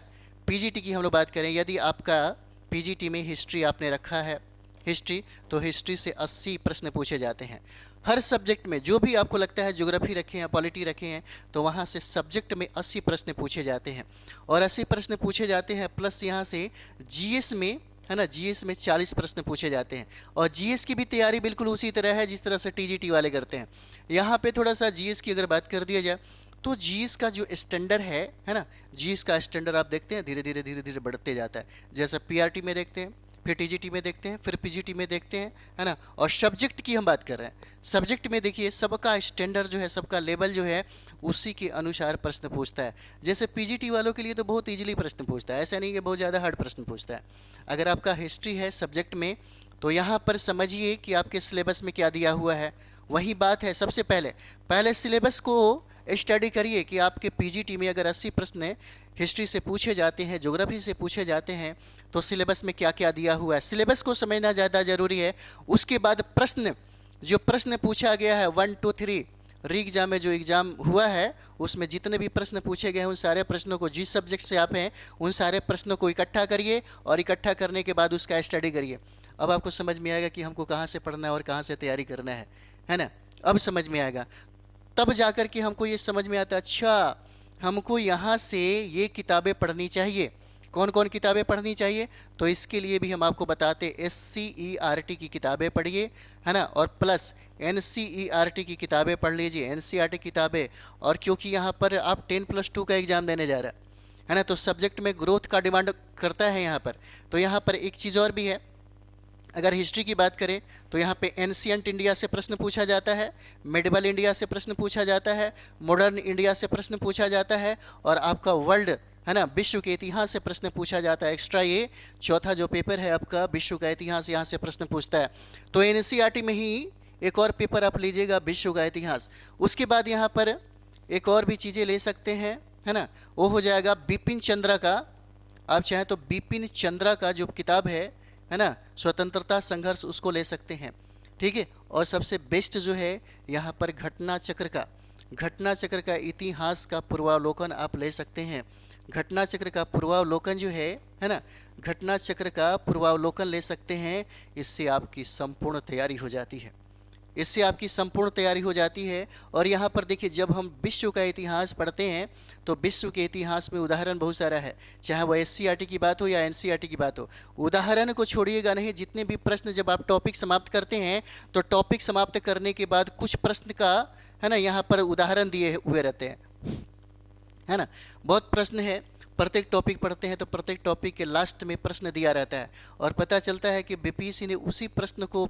A: पीजीटी की हम लोग बात करें, यदि आपका पीजीटी में हिस्ट्री आपने रखा है, हिस्ट्री, तो हिस्ट्री से 80 प्रश्न पूछे जाते हैं हर सब्जेक्ट में। जो भी आपको लगता है ज्योग्राफी रखे हैं, पॉलिटी रखे हैं, तो वहाँ से सब्जेक्ट में 80 प्रश्न पूछे जाते हैं, और 80 प्रश्न पूछे जाते हैं, प्लस यहाँ से जीएस में, है ना, जीएस में 40 प्रश्न पूछे जाते हैं। और जीएस की भी तैयारी बिल्कुल उसी तरह है जिस तरह से टीजीटी वाले करते हैं। यहाँ पे थोड़ा सा जीएस की अगर बात कर दिया जाए तो जीएस का जो स्टैंडर्ड है ना, जीएस का स्टैंडर्ड आप देखते हैं धीरे धीरे बढ़ते जाता है। जैसा पीआरटी में देखते हैं, फिर टीजीटी में देखते हैं, फिर पीजीटी में देखते हैं, है ना। और सब्जेक्ट की हम बात कर रहे हैं, सब्जेक्ट में देखिए सबका स्टैंडर्ड जो है, सबका लेवल जो है उसी के अनुसार प्रश्न पूछता है। जैसे पीजीटी वालों के लिए तो बहुत इजीली प्रश्न पूछता है, ऐसा नहीं कि बहुत ज़्यादा हार्ड प्रश्न पूछता है। अगर आपका हिस्ट्री है सब्जेक्ट में तो यहाँ पर समझिए कि आपके सिलेबस में क्या दिया हुआ है। वही बात है, सबसे पहले सिलेबस को स्टडी करिए कि आपके पीजीटी में अगर 80 प्रश्न हिस्ट्री से पूछे जाते हैं, ज्योग्राफी से पूछे जाते हैं, तो सिलेबस में क्या क्या दिया हुआ है, सिलेबस को समझना ज़्यादा ज़रूरी है। उसके बाद जो प्रश्न पूछा गया है 1 2 3 री एग्जाम में जो एग्ज़ाम हुआ है उसमें जितने भी प्रश्न पूछे गए हैं उन सारे प्रश्नों को, जिस सब्जेक्ट से आप हैं उन सारे प्रश्नों को इकट्ठा करिए और इकट्ठा करने के बाद उसका स्टडी करिए। अब आपको समझ में आएगा कि हमको कहाँ से पढ़ना है और कहाँ से तैयारी करना है ना। अब समझ में आएगा, तब जाकर के हमको ये समझ में आता है अच्छा हमको यहाँ से ये किताबें पढ़नी चाहिए। कौन कौन किताबें पढ़नी चाहिए, तो इसके लिए भी हम आपको बताते SCERT की किताबें पढ़िए, है ना, और प्लस NCERT की किताबें पढ़ लीजिए, NCERT किताबें। और क्योंकि यहाँ पर आप 10+2 का एग्ज़ाम देने जा रहे है ना, तो सब्जेक्ट में ग्रोथ का डिमांड करता है यहाँ पर। तो यहाँ पर एक चीज़ और भी है, अगर हिस्ट्री की बात करें तो यहाँ पे एंशियंट इंडिया से प्रश्न पूछा जाता है, मेडिवल इंडिया से प्रश्न पूछा जाता है, मॉडर्न इंडिया से प्रश्न पूछा जाता है, और आपका वर्ल्ड, है ना, विश्व के इतिहास से प्रश्न पूछा जाता है। एक्स्ट्रा ये चौथा जो पेपर है आपका विश्व का इतिहास, यहाँ से प्रश्न पूछता है। तो NCERT में ही एक और पेपर आप लीजिएगा विश्व का इतिहास। उसके बाद यहाँ पर एक और भी चीज़ें ले सकते हैं, है ना, वो हो जाएगा बिपिन चंद्रा का। आप चाहें तो बिपिन चंद्रा का जो किताब है ना, स्वतंत्रता संघर्ष, उसको ले सकते हैं, ठीक है। और सबसे बेस्ट जो है यहाँ पर घटना चक्र का इतिहास का पूर्वावलोकन आप ले सकते हैं। घटना चक्र का पूर्वावलोकन जो है ना, घटना चक्र का पूर्वावलोकन ले सकते हैं। इससे आपकी संपूर्ण तैयारी हो जाती है, इससे आपकी संपूर्ण तैयारी हो जाती है। और यहाँ पर देखिए जब हम विश्व का इतिहास पढ़ते हैं तो विश्व के इतिहास में उदाहरण बहुत सारा है, चाहे वो SCERT की बात हो या NCERT की बात हो, उदाहरण को छोड़िएगा नहीं। जितने भी प्रश्न जब आप टॉपिक समाप्त करते हैं तो टॉपिक समाप्त करने के बाद कुछ प्रश्न का, है ना, यहाँ पर उदाहरण दिए हुए रहते हैं, है ना। बहुत प्रश्न है, प्रत्येक टॉपिक पढ़ते हैं तो प्रत्येक टॉपिक के लास्ट में प्रश्न दिया रहता है और पता चलता है कि BPSC ने उसी प्रश्न को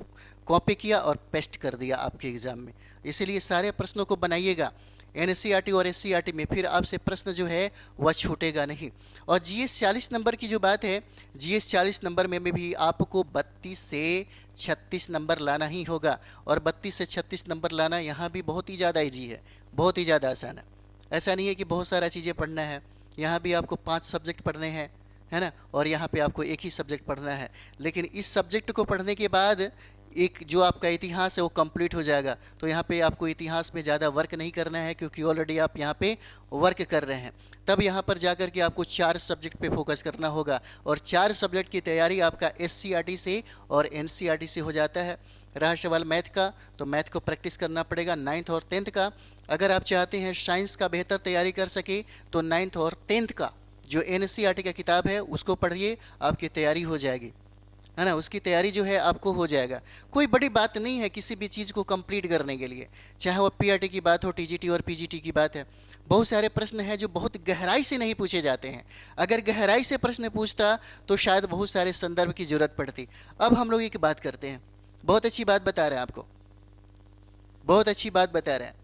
A: कॉपी किया और पेस्ट कर दिया आपके एग्जाम में। इसीलिए सारे प्रश्नों को बनाइएगा NCERT और SCERT में, फिर आपसे प्रश्न जो है वह छूटेगा नहीं। और GS 40 नंबर की जो बात है, GS 40 नंबर में भी आपको 32 से 36 नंबर लाना ही होगा। और 32 से 36 नंबर लाना यहाँ भी बहुत ही ज़्यादा ईजी है, बहुत ही ज़्यादा आसान है। ऐसा नहीं है कि बहुत सारा चीज़ें पढ़ना है, यहाँ भी आपको 5 सब्जेक्ट पढ़ने हैं, है ना, और यहाँ पे आपको एक ही सब्जेक्ट पढ़ना है। लेकिन इस सब्जेक्ट को पढ़ने के बाद एक जो आपका इतिहास है वो कंप्लीट हो जाएगा। तो यहाँ पे आपको इतिहास में ज़्यादा वर्क नहीं करना है क्योंकि ऑलरेडी आप यहाँ पे वर्क कर रहे हैं। तब यहाँ पर जाकर के आपको 4 सब्जेक्ट पे फोकस करना होगा और 4 सब्जेक्ट की तैयारी आपका SCERT से और NCERT से हो जाता है। रहा सवाल मैथ का, तो मैथ को प्रैक्टिस करना पड़ेगा 9th और 10th का। अगर आप चाहते हैं साइंस का बेहतर तैयारी कर सके तो 9th और 10th का जो NCERT का किताब है उसको पढ़िए, आपकी तैयारी हो जाएगी, है ना, उसकी तैयारी जो है आपको हो जाएगा। कोई बड़ी बात नहीं है किसी भी चीज़ को कंप्लीट करने के लिए, चाहे वो PRT की बात हो, TGT और PGT की बात है। बहुत सारे प्रश्न हैं जो बहुत गहराई से नहीं पूछे जाते हैं। अगर गहराई से प्रश्न पूछता तो शायद बहुत सारे संदर्भ की जरूरत पड़ती। अब हम लोग एक बात करते हैं, बहुत अच्छी बात बता रहे हैं आपको, बहुत अच्छी बात बता रहे हैं।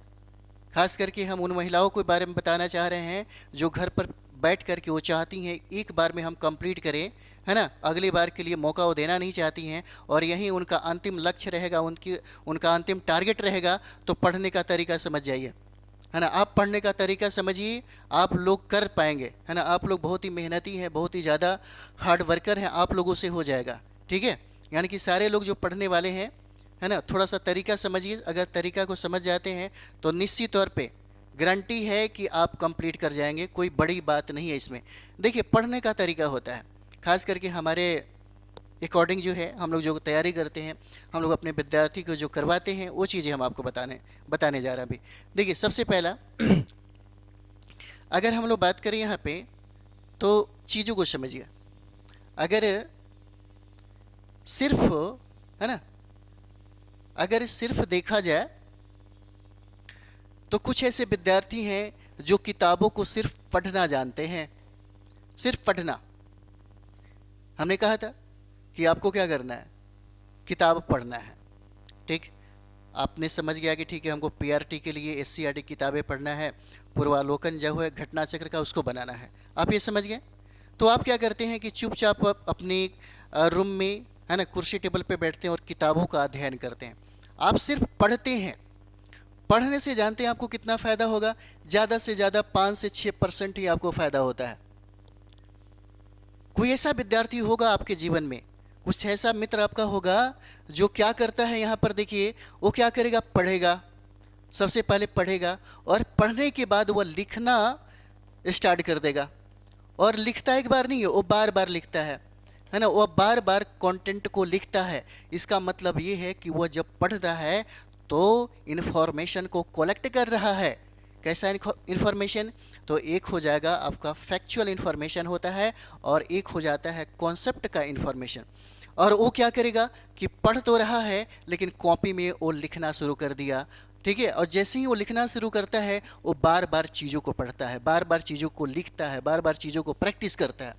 A: खास करके हम उन महिलाओं के बारे में बताना चाह रहे हैं जो घर पर बैठ करके वो चाहती हैं एक बार में हम कंप्लीट करें, है ना, अगली बार के लिए मौका वो देना नहीं चाहती हैं और यही उनका अंतिम लक्ष्य रहेगा, उनका अंतिम टारगेट रहेगा। तो पढ़ने का तरीका समझ जाइए, है ना, आप पढ़ने का तरीका समझिए, आप लोग कर पाएंगे, है ना। आप लोग बहुत ही मेहनती हैं, बहुत ही ज़्यादा हार्ड वर्कर हैं, आप लोगों से हो जाएगा, ठीक है। यानी कि सारे लोग जो पढ़ने वाले हैं, है ना, थोड़ा सा तरीका समझिए। अगर तरीका को समझ जाते हैं तो निश्चित तौर पे गारंटी है कि आप कंप्लीट कर जाएंगे। कोई बड़ी बात नहीं है इसमें। देखिए पढ़ने का तरीका होता है, खास करके हमारे अकॉर्डिंग जो है हम लोग जो तैयारी करते हैं, हम लोग अपने विद्यार्थी को जो करवाते हैं वो चीज़ें हम आपको बताने जा रहे हैं अभी। देखिए सबसे पहला अगर हम लोग बात करें यहाँ पे तो चीज़ों को समझिए। अगर सिर्फ, है ना, अगर सिर्फ देखा जाए तो कुछ ऐसे विद्यार्थी हैं जो किताबों को सिर्फ पढ़ना जानते हैं, सिर्फ पढ़ना। हमने कहा था कि आपको क्या करना है, किताब पढ़ना है। ठीक, आपने समझ गया कि ठीक है हमको पीआरटी के लिए एससीईआरटी किताबें पढ़ना है, पूर्वालोकन जो है घटना चक्र का उसको बनाना है, आप ये समझ गए। तो आप क्या करते हैं कि चुपचाप आप अपने रूम में, है ना, कुर्सी टेबल पे बैठते हैं और किताबों का अध्ययन करते हैं। आप सिर्फ पढ़ते हैं। पढ़ने से जानते हैं आपको कितना फ़ायदा होगा? ज़्यादा से ज़्यादा 5 से 6% ही आपको फ़ायदा होता है। कोई ऐसा विद्यार्थी होगा आपके जीवन में, कुछ ऐसा मित्र आपका होगा जो क्या करता है, यहाँ पर देखिए, वो क्या करेगा, पढ़ेगा। सबसे पहले पढ़ेगा और पढ़ने के बाद वह लिखना स्टार्ट कर देगा। और लिखता एक बार नहीं है, वो बार बार लिखता है ना, वह बार बार कंटेंट को लिखता है। इसका मतलब ये है कि वह जब पढ़ रहा है तो इन्फॉर्मेशन को कलेक्ट कर रहा है। कैसा इन्फॉर्मेशन? तो एक हो जाएगा आपका फैक्चुअल इन्फॉर्मेशन होता है और एक हो जाता है कॉन्सेप्ट का इन्फॉर्मेशन। और वो क्या करेगा कि पढ़ तो रहा है लेकिन कॉपी में वो लिखना शुरू कर दिया। ठीक है, और जैसे ही वो लिखना शुरू करता है वो बार बार चीज़ों को पढ़ता है, बार बार चीज़ों को लिखता है, बार बार चीज़ों को प्रैक्टिस करता है।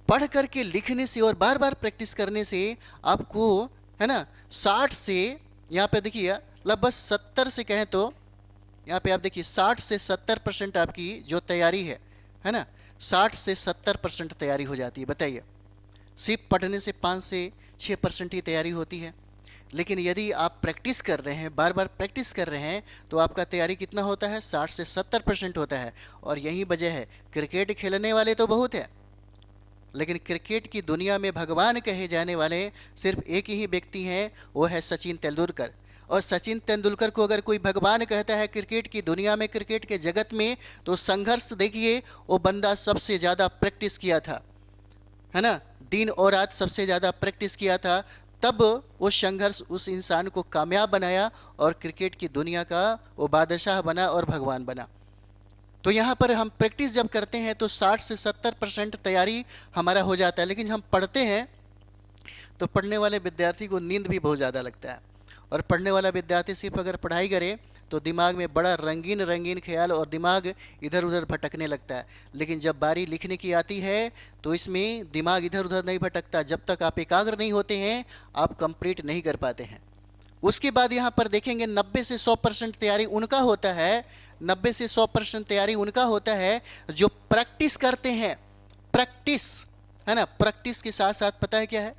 A: पढ़ करके लिखने से और बार बार प्रैक्टिस करने से आपको, है ना, 60 से, यहाँ पे देखिए लगभग 70 से कहें तो, यहाँ पे आप देखिए 60 से 70% आपकी जो तैयारी है ना, 60 से 70% तैयारी हो जाती है। बताइए, सिर्फ पढ़ने से 5 से 6% ही तैयारी होती है। लेकिन यदि आप प्रैक्टिस कर रहे हैं, बार बार प्रैक्टिस कर रहे हैं, तो आपका तैयारी कितना होता है? 60 से 70% होता है। और यही वजह है, क्रिकेट खेलने वाले तो बहुत है, लेकिन क्रिकेट की दुनिया में भगवान कहे जाने वाले सिर्फ एक ही व्यक्ति हैं, वो है सचिन तेंदुलकर। और सचिन तेंदुलकर को अगर कोई भगवान कहता है क्रिकेट की दुनिया में, क्रिकेट के जगत में, तो संघर्ष देखिए, वो बंदा सबसे ज़्यादा प्रैक्टिस किया था, है ना, दिन और रात सबसे ज़्यादा प्रैक्टिस किया था, तब वो संघर्ष उस इंसान को कामयाब बनाया और क्रिकेट की दुनिया का वो बादशाह बना और भगवान बना। तो यहाँ पर हम प्रैक्टिस जब करते हैं तो 60 से 70% तैयारी हमारा हो जाता है। लेकिन हम पढ़ते हैं तो पढ़ने वाले विद्यार्थी को नींद भी बहुत ज़्यादा लगता है। और पढ़ने वाला विद्यार्थी सिर्फ अगर पढ़ाई करे तो दिमाग में बड़ा रंगीन रंगीन ख्याल और दिमाग इधर उधर भटकने लगता है। लेकिन जब बारी लिखने की आती है तो इसमें दिमाग इधर उधर नहीं भटकता। जब तक आप एकाग्र नहीं होते हैं आप कंप्लीट नहीं कर पाते हैं। उसके बाद यहाँ पर देखेंगे 90 से 100% तैयारी उनका होता है, 90 से 100% तैयारी उनका होता है जो प्रैक्टिस करते हैं। प्रैक्टिस, है ना, प्रैक्टिस के साथ साथ पता है क्या है,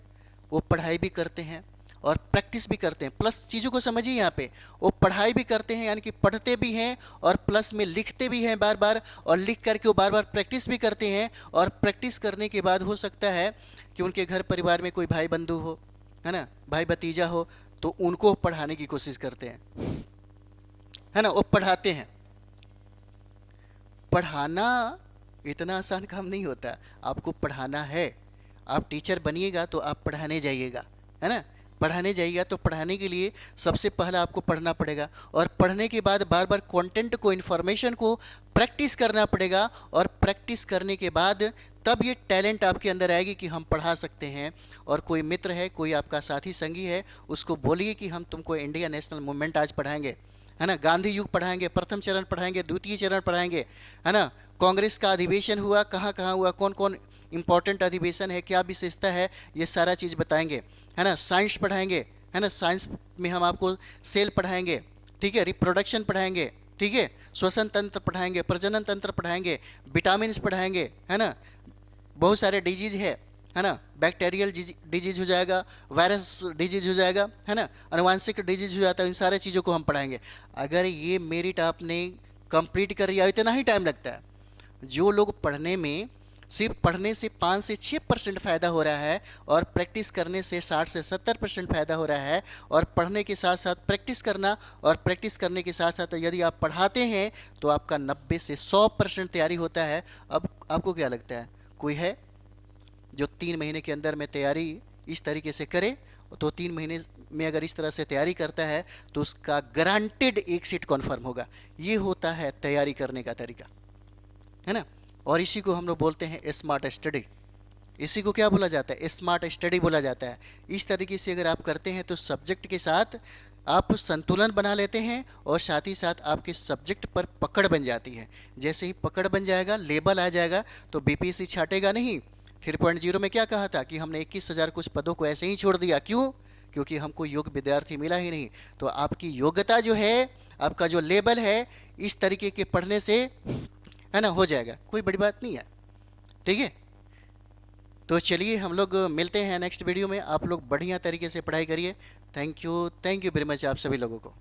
A: वो पढ़ाई भी करते हैं और प्रैक्टिस भी करते हैं। प्लस चीज़ों को समझिए, यहाँ पे वो पढ़ाई भी करते हैं, यानी कि पढ़ते भी हैं और प्लस में लिखते भी हैं बार बार, और लिख करके वो बार बार प्रैक्टिस भी करते हैं। और प्रैक्टिस करने के बाद हो सकता है कि उनके घर परिवार में कोई भाई बंधु हो, है ना, भाई भतीजा हो, तो उनको पढ़ाने की कोशिश करते हैं, है ना, वो पढ़ाते हैं। पढ़ाना इतना आसान काम नहीं होता। आपको पढ़ाना है, आप टीचर बनिएगा तो आप पढ़ाने जाइएगा, है ना, पढ़ाने जाइएगा तो पढ़ाने के लिए सबसे पहला आपको पढ़ना पड़ेगा। और पढ़ने के बाद बार बार कंटेंट को, इन्फॉर्मेशन को प्रैक्टिस करना पड़ेगा। और प्रैक्टिस करने के बाद तब ये टैलेंट आपके अंदर आएगी कि हम पढ़ा सकते हैं। और कोई मित्र है, कोई आपका साथी संगी है, उसको बोलिए कि हम तुमको इंडिया नेशनल मूवमेंट आज पढ़ाएंगे, है ना, गांधी युग पढ़ाएंगे, प्रथम चरण पढ़ाएंगे, द्वितीय चरण पढ़ाएंगे, है ना, कांग्रेस का अधिवेशन हुआ, कहाँ कहाँ हुआ, कौन कौन इंपॉर्टेंट अधिवेशन है, क्या विशेषता है, ये सारा चीज़ बताएंगे, है ना। साइंस पढ़ाएंगे, है ना, साइंस में हम आपको सेल पढ़ाएंगे, ठीक है, रिप्रोडक्शन पढ़ाएंगे, ठीक है, श्वसन तंत्र पढ़ाएंगे, प्रजनन तंत्र पढ़ाएंगे, विटामिन पढ़ाएंगे, है ना, बहुत सारे डिजीज है ना, बैक्टीरियल डिजीज हो जाएगा, वायरस डिजीज हो जाएगा, है ना, अनुवांशिक डिजीज हो जाता है। इन सारे चीज़ों को हम पढ़ाएंगे। अगर ये मेरिट आपने कंप्लीट कर लिया, इतना ही टाइम लगता है। जो लोग पढ़ने में, सिर्फ पढ़ने से 5 से 6% फ़ायदा हो रहा है और प्रैक्टिस करने से 60 से 70% फ़ायदा हो रहा है, और पढ़ने के साथ साथ प्रैक्टिस करना, और प्रैक्टिस करने के साथ साथ यदि आप पढ़ाते हैं तो आपका 90 से 100% तैयारी होता है। अब आपको क्या लगता है, कोई है जो 3 महीने के अंदर में तैयारी इस तरीके से करे? तो 3 महीने में अगर इस तरह से तैयारी करता है तो उसका गारंटेड एक सीट कन्फर्म होगा। ये होता है तैयारी करने का तरीका, है ना। और इसी को हम लोग बोलते हैं स्मार्ट स्टडी। इसी को क्या बोला जाता है, स्मार्ट स्टडी बोला जाता है। इस तरीके से अगर आप करते हैं तो सब्जेक्ट के साथ आप संतुलन बना लेते हैं और साथ ही साथ आपके सब्जेक्ट पर पकड़ बन जाती है। जैसे ही पकड़ बन जाएगा, लेबल आ जाएगा, तो बीपीएससी छाटेगा नहीं, 3.0 में क्या कहा था कि हमने 21,000 कुछ पदों को ऐसे ही छोड़ दिया। क्यों? क्योंकि हमको योग्य विद्यार्थी मिला ही नहीं। तो आपकी योग्यता जो है, आपका जो लेवल है, इस तरीके के पढ़ने से, है ना, हो जाएगा, कोई बड़ी बात नहीं है। ठीक है, तो चलिए हम लोग मिलते हैं नेक्स्ट वीडियो में। आप लोग बढ़िया तरीके से पढ़ाई करिए। थैंक यू वेरी मच आप सभी लोगों को।